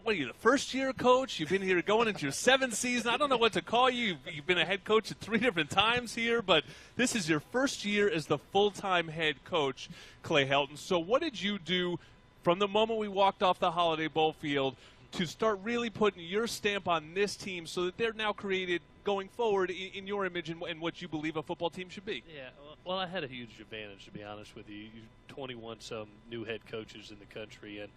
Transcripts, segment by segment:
what are you, the first-year coach? You've been here going into your 7th season. I don't know what to call you. You've been a head coach at 3 different times here, but this is your first year as the full-time head coach, Clay Helton. So what did you do from the moment we walked off the Holiday Bowl field to start really putting your stamp on this team so that they're now created going forward in your image and what you believe a football team should be? Yeah, well, I had a huge advantage, to be honest with you. 21-some new head coaches in the country, and,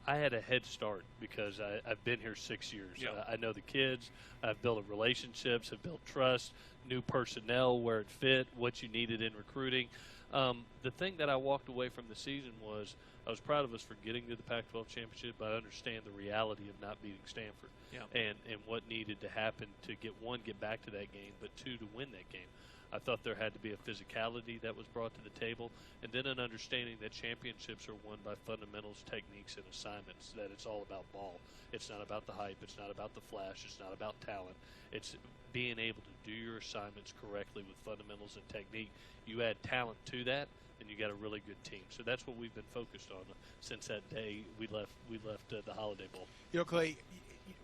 I had a head start because I've been here 6 years. Yeah. I know the kids. I've built relationships. I've built trust, new personnel, where it fit, what you needed in recruiting. The thing that I walked away from the season was I was proud of us for getting to the Pac-12 championship, but I understand the reality of not beating Stanford and what needed to happen to get back to that game, but 2, to win that game. I thought there had to be a physicality that was brought to the table, and then an understanding that championships are won by fundamentals, techniques, and assignments, that it's all about ball. It's not about the hype. It's not about the flash. It's not about talent. It's being able to do your assignments correctly with fundamentals and technique. You add talent to that, and you got a really good team. So that's what we've been focused on since that day we left the Holiday Bowl. Clay,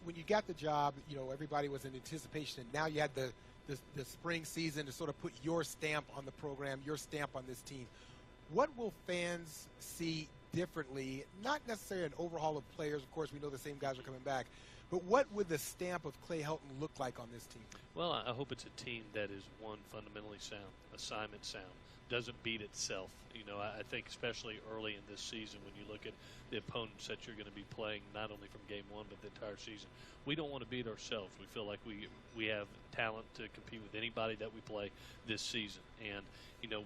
when you got the job, everybody was in anticipation, and now you had the spring season to sort of put your stamp on the program, your stamp on this team. What will fans see differently? Not necessarily an overhaul of players. Of course, we know the same guys are coming back. But what would the stamp of Clay Helton look like on this team? Well, I hope it's a team that is, one, fundamentally sound, assignment sound, doesn't beat itself. I think especially early in this season when you look at the opponents that you're going to be playing, not only from game one but the entire season, we don't want to beat ourselves. We feel like we have talent to compete with anybody that we play this season. And,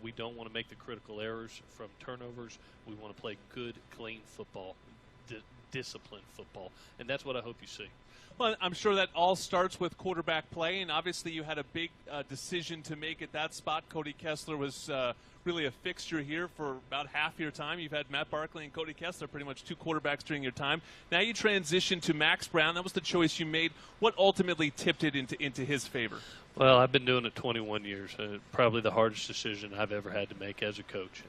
we don't want to make the critical errors from turnovers. We want to play good, clean football, disciplined football. And that's what I hope you see. Well, I'm sure that all starts with quarterback play, and obviously you had a big decision to make at that spot. Cody Kessler was really a fixture here for about half your time. You've had Matt Barkley and Cody Kessler, pretty much 2 quarterbacks during your time. Now you transition to Max Brown. That was the choice you made. What ultimately tipped it into his favor? Well, I've been doing it 21 years. Probably the hardest decision I've ever had to make as a coach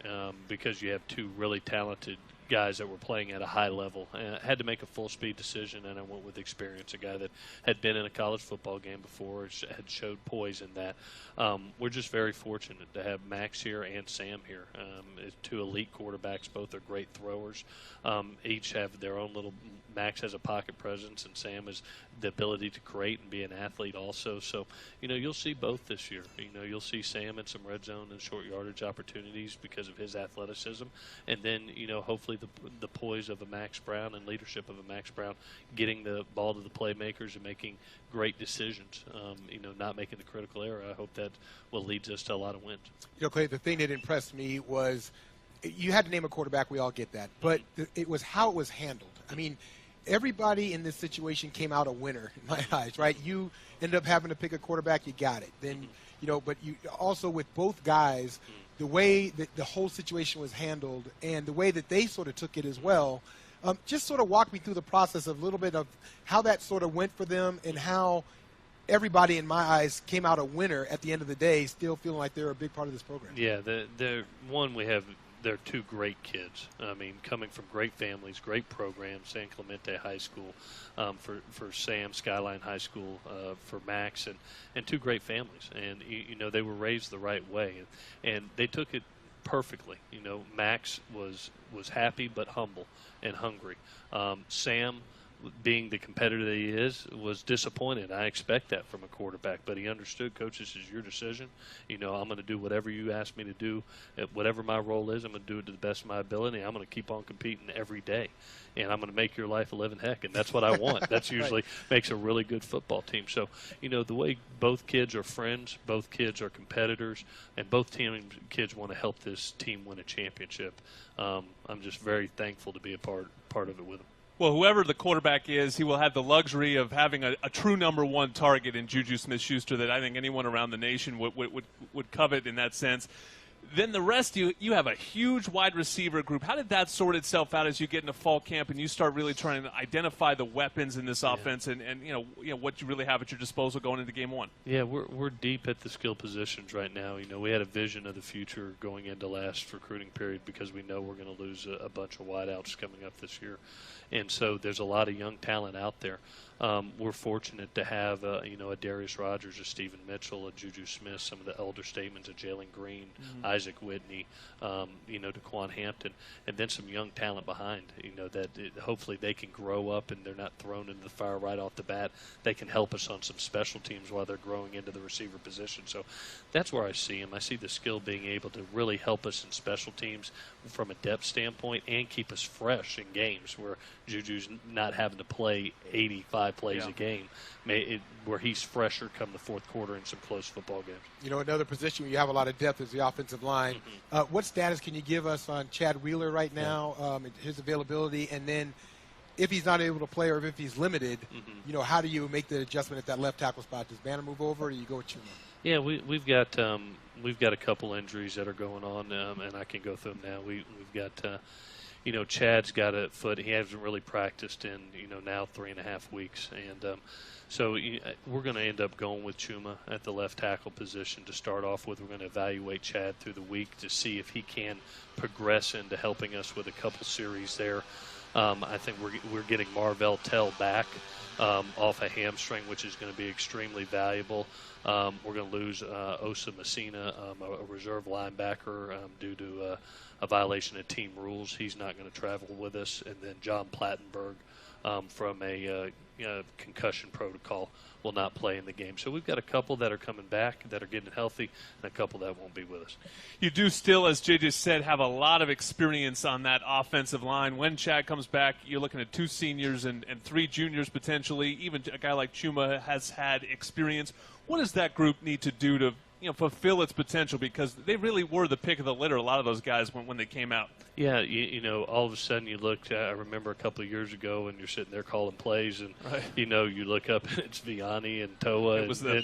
because you have 2 really talented guys that were playing at a high level. I had to make a full-speed decision, and I went with experience, a guy that had been in a college football game before, had showed poise in that. We're just very fortunate to have Max here and Sam here. 2 elite quarterbacks. Both are great throwers. Each have their own little – Max has a pocket presence, and Sam has the ability to create and be an athlete also. So, you'll see both this year. You'll see Sam in some red zone and short yardage opportunities because of his athleticism. And then, hopefully the poise of a Max Brown and leadership of a Max Brown, getting the ball to the playmakers and making great decisions, not making the critical error. I hope that will lead us to a lot of wins. Clay, the thing that impressed me was you had to name a quarterback. We all get that. But it was how it was handled. I mean, everybody in this situation came out a winner in my eyes, right? You ended up having to pick a quarterback. You got it. Then, but you also with both guys, the way that the whole situation was handled and the way that they sort of took it as well, just sort of walk me through the process of a little bit of how that sort of went for them and how everybody, in my eyes, came out a winner at the end of the day, still feeling like they're a big part of this program. Yeah, they're 2 great kids. I mean, coming from great families, great programs, San Clemente High School, for Sam, Skyline High School, for Max, and 2 great families. And, they were raised the right way. And they took it perfectly. Max was happy but humble and hungry. Sam, being the competitor that he is, was disappointed. I expect that from a quarterback, but he understood, Coach, this is your decision. I'm going to do whatever you ask me to do. Whatever my role is, I'm going to do it to the best of my ability. I'm going to keep on competing every day, and I'm going to make your life a living heck, and that's what I want. That's usually makes a really good football team. So, the way both kids are friends, both kids are competitors, and both kids want to help this team win a championship. I'm just very thankful to be a part of it with them. Well, whoever the quarterback is, he will have the luxury of having a true number 1 target in Juju Smith-Schuster that I think anyone around the nation would covet in that sense. Then the rest, you have a huge wide receiver group. How did that sort itself out as you get into fall camp and you start really trying to identify the weapons in this offense and what you really have at your disposal going into game one? Yeah, we're deep at the skill positions right now. We had a vision of the future going into last recruiting period because we know we're going to lose a bunch of wideouts coming up this year. And so there's a lot of young talent out there. We're fortunate to have, a Darius Rogers, a Stephen Mitchell, a Juju Smith, some of the elder statements of Jalen Green, Isaac Whitney, DeQuan Hampton, and then some young talent behind, that hopefully they can grow up and they're not thrown into the fire right off the bat. They can help us on some special teams while they're growing into the receiver position. So that's where I see them. I see the skill being able to really help us in special teams from a depth standpoint and keep us fresh in games where Juju's not having to play 85 plays a game, where he's fresher come the fourth quarter in some close football games. Another position where you have a lot of depth is the offensive line. What status can you give us on Chad Wheeler right now, his availability, and then if he's not able to play or if he's limited, how do you make the adjustment at that left tackle spot? Does Banner move over or do you go with Chuma? Yeah, we've got a couple injuries that are going on, and I can go through them now. We've got Chad's got a foot. He hasn't really practiced in now 3.5 weeks, and so we're going to end up going with Chuma at the left tackle position to start off with. We're going to evaluate Chad through the week to see if he can progress into helping us with a couple series there. I think we're getting Marvell Tell back off a hamstring, which is going to be extremely valuable. We're going to lose Osa Messina, a reserve linebacker, due to a violation of team rules. He's not going to travel with us. And then John Plattenberg from a concussion protocol will not play in the game. So we've got a couple that are coming back that are getting healthy and a couple that won't be with us. You do still, as JJ said, have a lot of experience on that offensive line. When Chad comes back, you're looking at 2 seniors and 3 juniors potentially. Even a guy like Chuma has had experience. What does that group need to do to fulfill its potential? Because they really were the pick of the litter, a lot of those guys, when they came out. Yeah, all of a sudden you look, I remember a couple of years ago and you're sitting there calling plays and, you look up and it's Vianney and Toa. It was the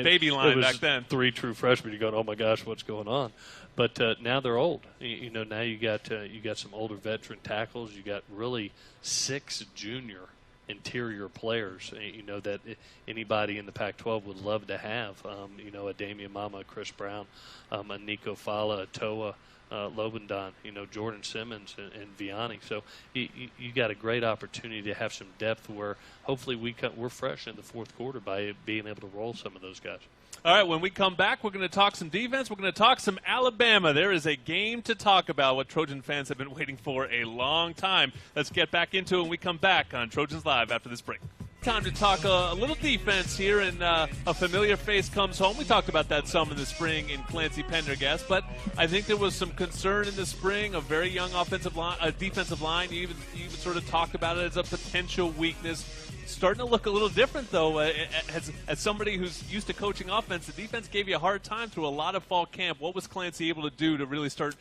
baby line back then. 3 true freshmen. You're going, oh, my gosh, what's going on? But now they're old. Now you got some older veteran tackles. You got really 6 junior interior players, that anybody in the Pac-12 would love to have. A Damian Mama, a Chris Brown, a Nico Fala, a Toa, Lobendon, Jordan Simmons and Vianney. So you got a great opportunity to have some depth where hopefully we're fresh in the fourth quarter by being able to roll some of those guys. All right, when we come back, we're going to talk some defense. We're going to talk some Alabama. There is a game to talk about, what Trojan fans have been waiting for a long time. Let's get back into it when we come back on Trojans Live after this break. Time to talk a little defense here, and a familiar face comes home. We talked about that some in the spring in Clancy Pendergast, but I think there was some concern in the spring, a very young defensive line. You even sort of talked about it as a potential weakness. Starting to look a little different, though. As somebody who's used to coaching offense, the defense gave you a hard time through a lot of fall camp. What was Clancy able to do to really start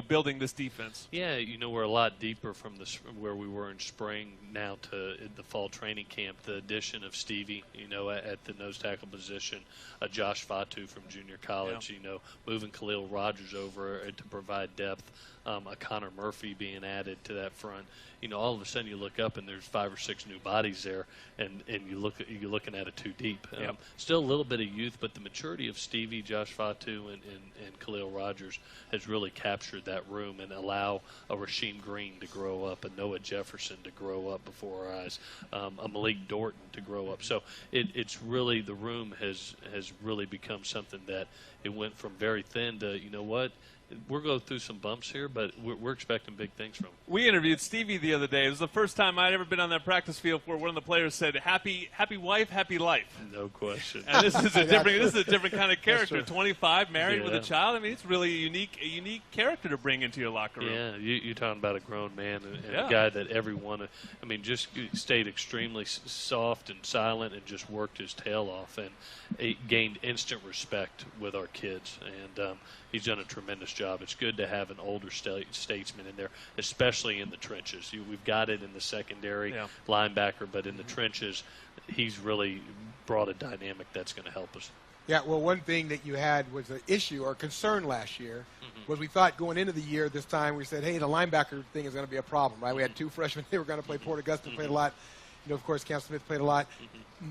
building this defense? Yeah, we're a lot deeper from where we were in spring now to the fall training camp. The addition of Stevie, at the nose tackle position, Josh Fatu from junior college, moving Khalil Rogers over to provide depth, a Connor Murphy being added to that front. All of a sudden you look up and there's 5 or 6 new bodies there, and you're looking at it too deep. Still a little bit of youth, but the maturity of Stevie, Josh Fatu, and Khalil Rogers has really captured that room and allow a Rasheem Green to grow up, a Noah Jefferson to grow up before our eyes, a Malik Dorton to grow up. So it's really, the room has really become something that it went from very thin to, we're going through some bumps here, but we're expecting big things from him. We interviewed Stevie the other day. It was the first time I'd ever been on that practice field where one of the players said, happy wife, happy life. No question. And this is a different kind of character. 25, married with a child. I mean, it's really a unique character to bring into your locker room. Yeah, you're talking about a grown man and a guy that everyone, just stayed extremely soft and silent and just worked his tail off and gained instant respect with our kids. And he's done a tremendous job. It's good to have an older statesman in there, especially in the trenches. We've got it in the secondary linebacker, but in the trenches, he's really brought a dynamic that's going to help us. Yeah, well, one thing that you had was an issue or concern last year was we thought going into the year this time, we said, hey, the linebacker thing is going to be a problem, right? We had two freshmen. They were going to play. Port Augusta played a lot. Of course, Cam Smith played a lot.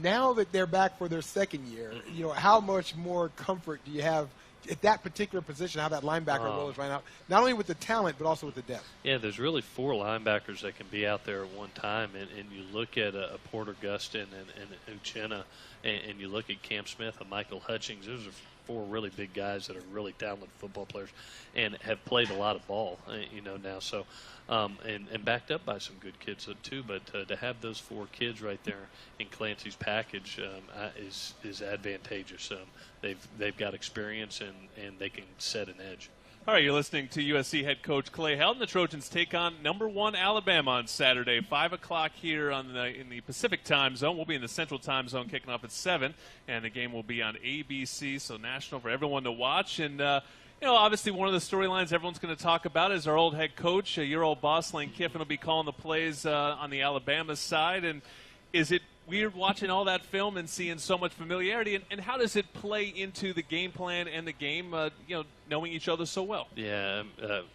Now that they're back for their second year, how much more comfort do you have at that particular position, how that linebacker role is right now, not only with the talent but also with the depth? Yeah, there's really 4 linebackers that can be out there at one time, and you look at a Porter Gustin and Uchenna, and you look at Cam Smith and Michael Hutchings. Those are 4 really big guys that are really talented football players and have played a lot of ball, now. So, and backed up by some good kids too. But to have those 4 kids right there in Clancy's package is advantageous. They've got experience and they can set an edge. All right, you're listening to USC head coach Clay Helton. The Trojans take on #1 Alabama on Saturday, 5 o'clock here in the Pacific time zone. We'll be in the Central time zone kicking off at 7, and the game will be on ABC, so national for everyone to watch. And, obviously one of the storylines everyone's going to talk about is our old head coach, your old boss, Lane Kiffin, will be calling the plays on the Alabama side. And is it weird watching all that film and seeing so much familiarity, and how does it play into the game plan and the game, knowing each other so well? Yeah,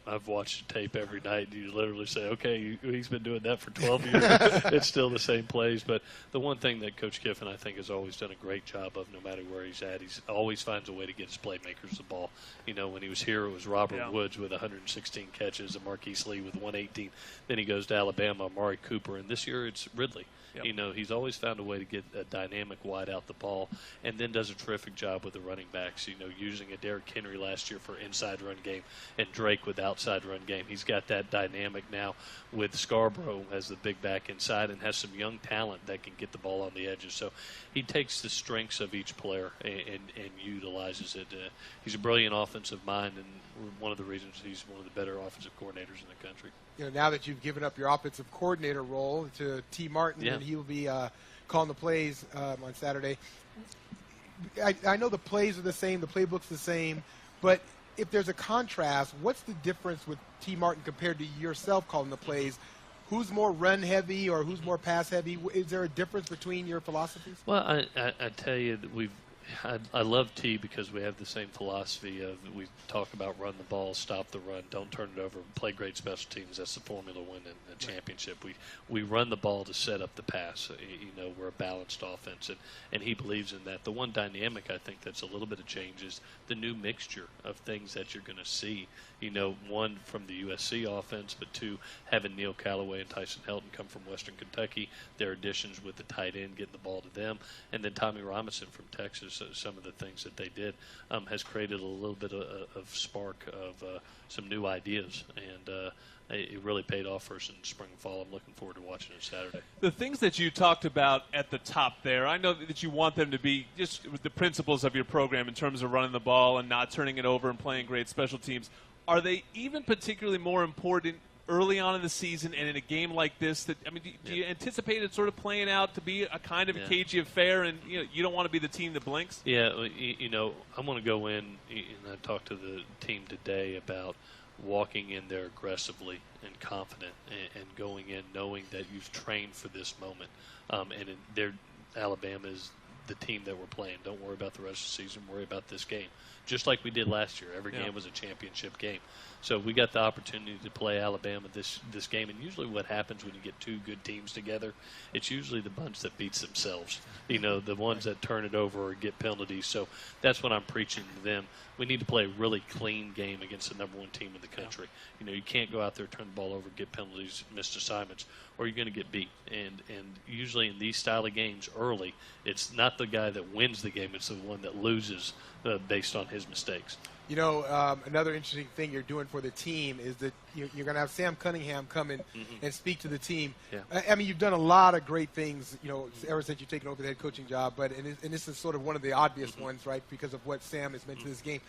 I've watched the tape every night. You literally say, okay, he's been doing that for 12 years. It's still the same plays. But the one thing that Coach Kiffin, I think, has always done a great job of, no matter where he's at, he always finds a way to get his playmakers the ball. When he was here, it was Robert Woods with 116 catches and Marquise Lee with 118. Then he goes to Alabama, Amari Cooper, and this year it's Ridley. Yep. He's always found a way to get a dynamic wide out the ball, and then does a terrific job with the running backs, using a Derrick Henry last year for inside run game and Drake with outside run game. He's got that dynamic now with Scarborough as the big back inside and has some young talent that can get the ball on the edges. So he takes the strengths of each player and utilizes it. He's a brilliant offensive mind, and one of the reasons he's one of the better offensive coordinators in the country. Now that you've given up your offensive coordinator role to T. Martin, and he will be calling the plays on Saturday. I know the plays are the same, the playbook's the same, but if there's a contrast, what's the difference with T. Martin compared to yourself calling the plays? Who's more run heavy or who's more pass heavy? Is there a difference between your philosophies? Well, I tell you that I love T because we have the same philosophy of we talk about run the ball, stop the run, don't turn it over, play great special teams. That's the formula to win in the championship. We run the ball to set up the pass. We're a balanced offense, and he believes in that. The one dynamic I think that's a little bit of change is the new mixture of things that you're going to see. One from the USC offense, but 2, having Neil Callaway and Tyson Helton come from Western Kentucky, their additions with the tight end, getting the ball to them, and then Tommy Robinson from Texas. Some of the things that they did has created a little bit of spark of some new ideas, and it really paid off for us in spring and fall. I'm looking forward to watching it Saturday. The things that you talked about at the top there, I know that you want them to be just the principles of your program in terms of running the ball and not turning it over and playing great special teams. Are they even particularly more important early on in the season and in a game like this? Do you anticipate it sort of playing out to be a kind of a cagey affair, and you don't want to be the team that blinks? Yeah, I'm going to go in, and I talked to the team today about walking in there aggressively and confident and going in knowing that you've trained for this moment. Alabama is the team that we're playing. Don't worry about the rest of the season. Worry about this game. Just like we did last year. Every game was a championship game. So we got the opportunity to play Alabama this game. And usually what happens when you get 2 good teams together, it's usually the bunch that beats themselves. The ones that turn it over or get penalties. So that's what I'm preaching to them. We need to play a really clean game against the #1 team in the country. You can't go out there, turn the ball over, get penalties, missed assignments, or you're going to get beat. And usually in these style of games early, it's not the guy that wins the game, it's the one that loses based on his mistakes. Another interesting thing you're doing for the team is that you're going to have Sam Cunningham come in and speak to the team. Yeah. You've done a lot of great things, ever since you've taken over the head coaching job, and this is sort of one of the obvious ones, right, because of what Sam has meant to this game.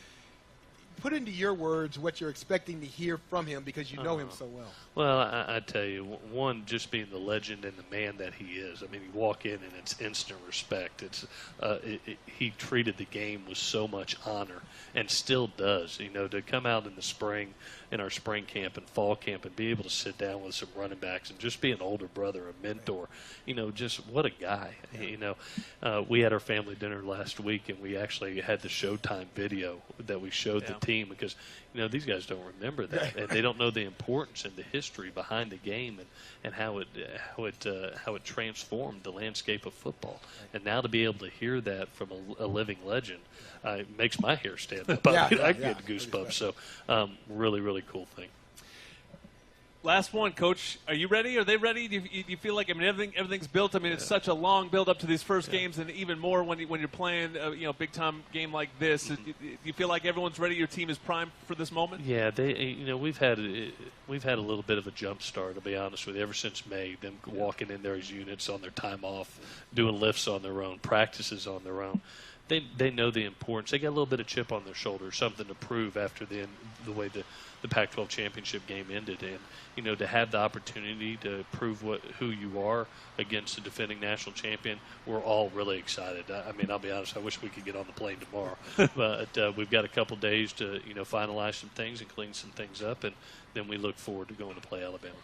put into your words what you're expecting to hear from him because you know him so well. Well, I tell you, one, just being the legend and the man that he is. I mean, you walk in and it's instant respect. He treated the game with so much honor and still does. You know, to come out in the spring, in our spring camp and fall camp, and be able to sit down with some running backs and just be an older brother, a mentor. You know, just what a guy. Yeah. You know, we had our family dinner last week, and we actually had the Showtime video that we showed the team because, you know, these guys don't remember that, and they don't know the importance and the history behind the game and how it transformed the landscape of football. And now to be able to hear that from a living legend makes my hair stand up. I get goosebumps. So really, really cool thing. Last one, Coach. Are you ready? Are they ready? Do you feel like, I mean, everything's built? I mean, it's such a long build up to these first games, and even more when you're playing a big time game like this. Do you feel like everyone's ready? Your team is primed for this moment? Yeah, we've had a little bit of a jump start. To be honest with you, ever since May, them walking in there as units on their time off, doing lifts on their own, practices on their own. They know the importance. They got a little bit of chip on their shoulder, something to prove after the way the Pac-12 championship game ended. And, you know, to have the opportunity to prove who you are against the defending national champion, we're all really excited. I mean, I'll be honest, I wish we could get on the plane tomorrow. But we've got a couple days to, finalize some things and clean some things up, and then we look forward to going to play Alabama.